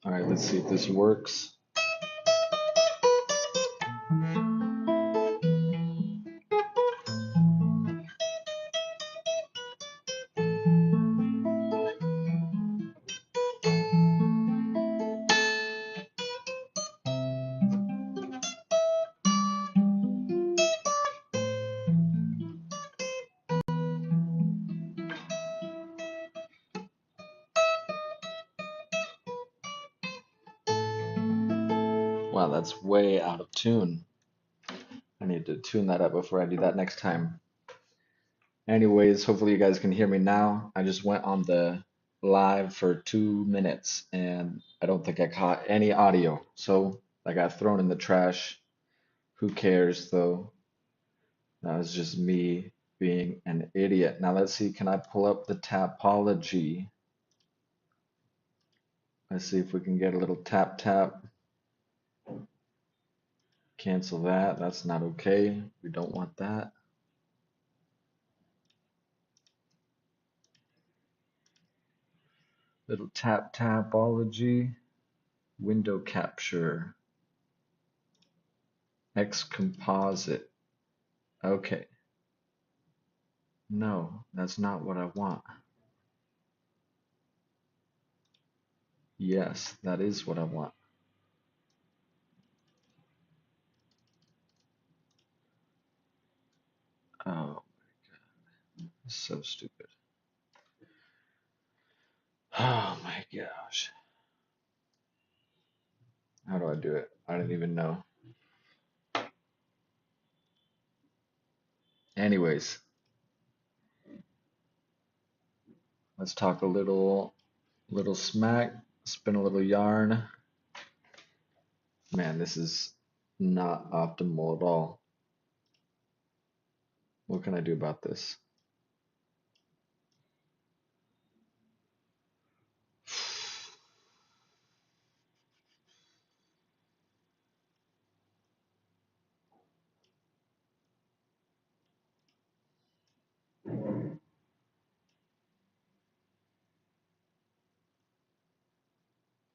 All right, let's see if this works. Wow, that's way out of tune. I need to tune that up before I do that next time. Anyways, hopefully you guys can hear me now. I just went on the live for 2 minutes and I don't think I caught any audio. So I got thrown in the trash. Who cares though? That was just me being an idiot. Now let's see, can I pull up the topology? Let's see if we can get a little tap tap. Cancel that. That's not okay. We don't want that. Little tap tapology. Window capture. X composite. Okay. No, that's not what I want. Yes, that is what I want. Oh, so stupid. Oh my gosh. How do I do it? I don't even know. Anyways, let's talk a little smack, spin a little yarn. Man, this is not optimal at all. What can I do about this?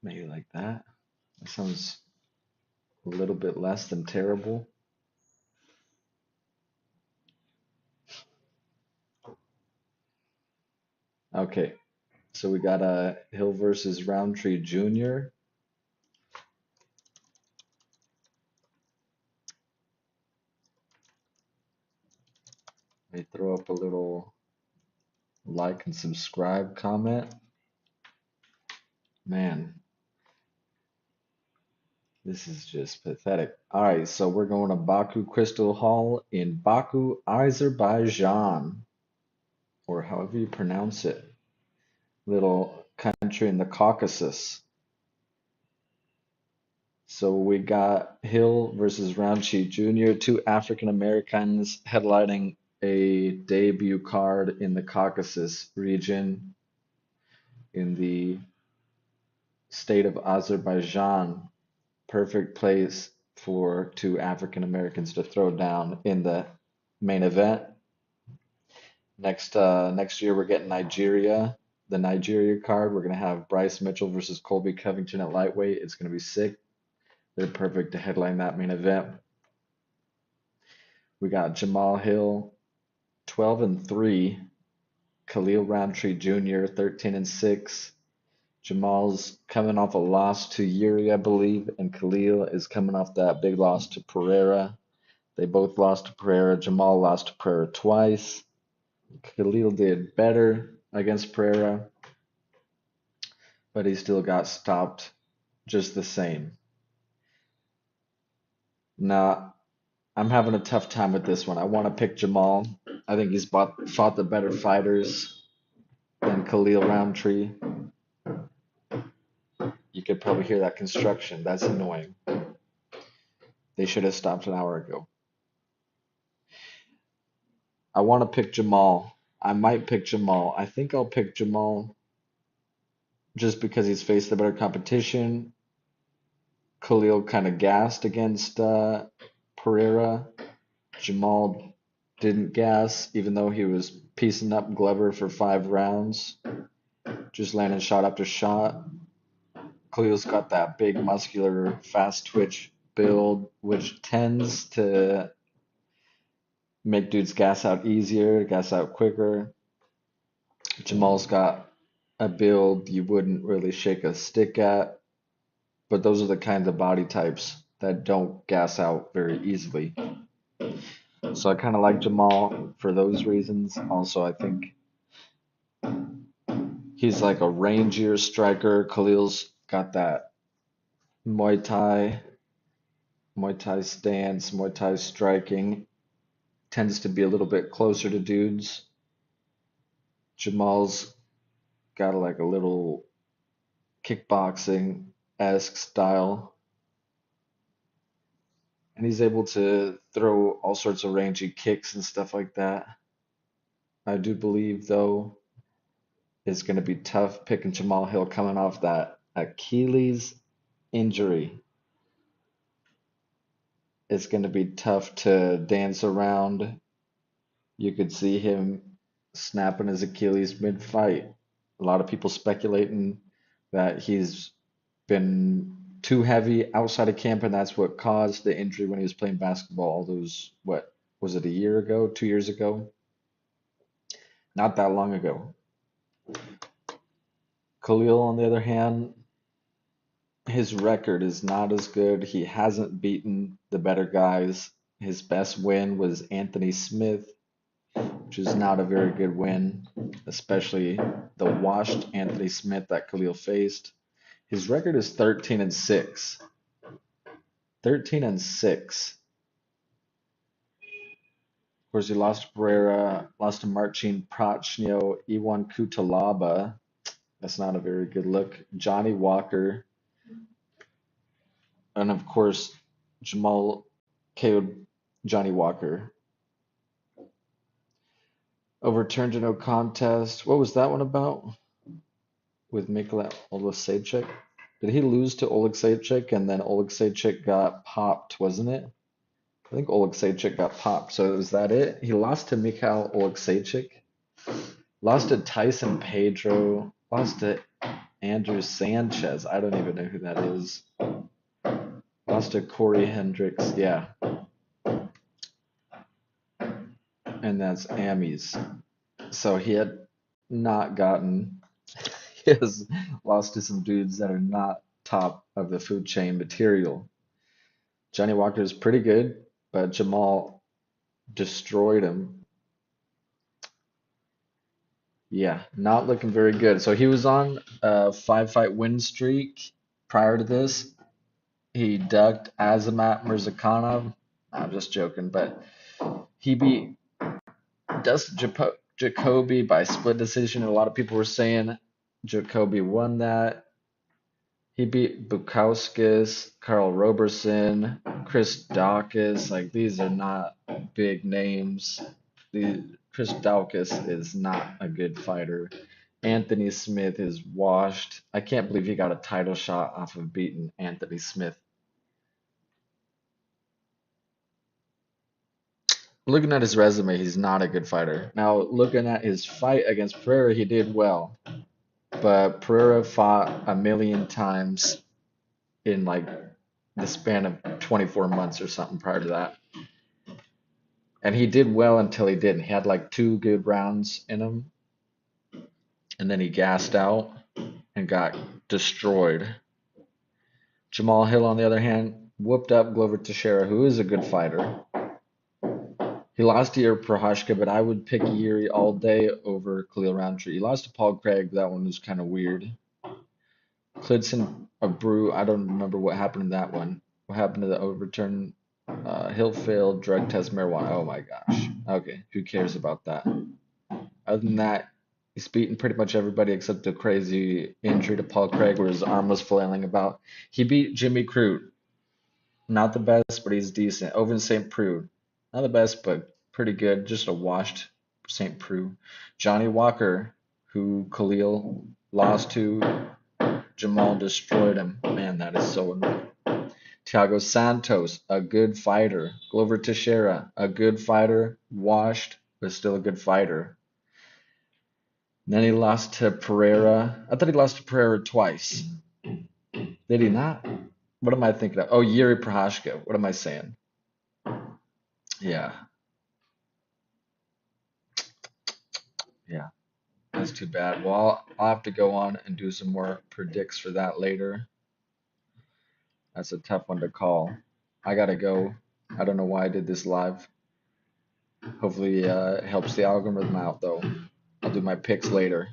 Maybe like that. That sounds a little bit less than terrible. Okay, so we got a Hill versus Rountree Jr. They throw up a little like and subscribe comment. Man, this is just pathetic. All right, so we're going to Baku Crystal Hall in Baku, Azerbaijan, or however you pronounce it. Little country in the Caucasus. So we got Hill versus Rountree Jr., two African Americans headlining a debut card in the Caucasus region in the state of Azerbaijan. Perfect place for two African Americans to throw down in the main event. Next year we're getting Nigeria, the Nigeria card. We're gonna have Bryce Mitchell versus Colby Covington at lightweight. It's gonna be sick. They're perfect to headline that main event. We got Jamal Hill, 12-3. Khalil Rountree Jr., 13-6. Jamal's coming off a loss to Yuri, I believe, and Khalil is coming off that big loss to Pereira. They both lost to Pereira. Jamal lost to Pereira twice. Khalil did better against Pereira, but he still got stopped just the same. Now, I'm having a tough time with this one. I want to pick Jamal. I think he's fought the better fighters than Khalil Rountree. You could probably hear that construction. That's annoying. They should have stopped an hour ago. I want to pick Jamal. I might pick Jamal. I think I'll pick Jamal just because he's faced the better competition. Khalil kind of gassed against Pereira. Jamal didn't gas, even though he was piecing up Glover for 5 rounds, just landing shot after shot. Khalil's got that big, muscular, fast twitch build, which tends to make dudes gas out easier, gas out quicker. Jamal's got a build you wouldn't really shake a stick at, but those are the kinds of body types that don't gas out very easily. So I kind of like Jamal for those reasons. Also, I think he's like a rangier striker. Khalil's got that Muay Thai, Muay Thai stance, Muay Thai striking. Tends to be a little bit closer to dudes. Jamal's got like a little kickboxing-esque style. And he's able to throw all sorts of rangy kicks and stuff like that. I do believe, though, it's going to be tough picking Jamal Hill coming off that Achilles injury. It's going to be tough to dance around. You could see him snapping his Achilles mid-fight. A lot of people speculating that he's been too heavy outside of camp, and that's what caused the injury when he was playing basketball all those, what was it, a year ago, 2 years ago? Not that long ago. Khalil, on the other hand, his record is not as good. He hasn't beaten the better guys. His best win was Anthony Smith, which is not a very good win, especially the washed Anthony Smith that Khalil faced. His record is 13-6. 13-6. Of course, he lost to Pereira, lost to Marcin Prachnio, Iwan Kutalaba. That's not a very good look. Johnny Walker. And of course, Jamal KO'd Johnny Walker. Overturned to no contest. What was that one about? With Mikhail Oleksiejczuk? Did he lose to Oleksiejczuk and then Oleksiejczuk got popped, wasn't it? I think Oleksiejczuk got popped. So is that it? He lost to Mikhail Oleksiejczuk, lost to Tyson Pedro, lost to Andrew Sanchez. I don't even know who that is. Lost to Corey Hendricks. Yeah. And that's Amis. So he had not gotten, he has lost to some dudes that are not top of the food chain material. Johnny Walker is pretty good, but Jamal destroyed him. Yeah, not looking very good. So he was on a 5-fight win streak prior to this. He ducked Azamat Mirzakhanov. I'm just joking, but he beat Dustin Jacoby by split decision. A lot of people were saying Jacoby won that. He beat Bukauskas, Carl Roberson, Chris Daukaus. Like, these are not big names. Chris Daukaus is not a good fighter. Anthony Smith is washed. I can't believe he got a title shot off of beating Anthony Smith. Looking at his resume, he's not a good fighter. Now, looking at his fight against Pereira, he did well. But Pereira fought a million times in like the span of 24 months or something prior to that. And he did well until he didn't. He had like 2 good rounds in him. And then he gassed out and got destroyed. Jamal Hill, on the other hand, whooped up Glover Teixeira, who is a good fighter. He lost to Yuri Prochazka, but I would pick Yuri all day over Khalil Rountree. He lost to Paul Craig. That one was kind of weird. Klidson Abreu, I don't remember what happened in that one. What happened to the overturn? Hill failed drug test marijuana. Oh my gosh. Okay, who cares about that? Other than that, he's beaten pretty much everybody except a crazy injury to Paul Craig where his arm was flailing about. He beat Jimmy Crute. Not the best, but he's decent. Oven St. Preux. Not the best, but pretty good. Just a washed St. Preux. Johnny Walker, who Khalil lost to. Jamal destroyed him. Man, that is so annoying. Thiago Santos, a good fighter. Glover Teixeira, a good fighter. Washed, but still a good fighter. And then he lost to Pereira. I thought he lost to Pereira twice. Did he not? What am I thinking of? Oh, Yuri Prohashka. What am I saying? Yeah, yeah. That's too bad. Well, I'll have to go on and do some more predicts for that later. That's a tough one to call. I gotta go. I don't know why I did this live. Hopefully, it helps the algorithm out though. I'll do my picks later.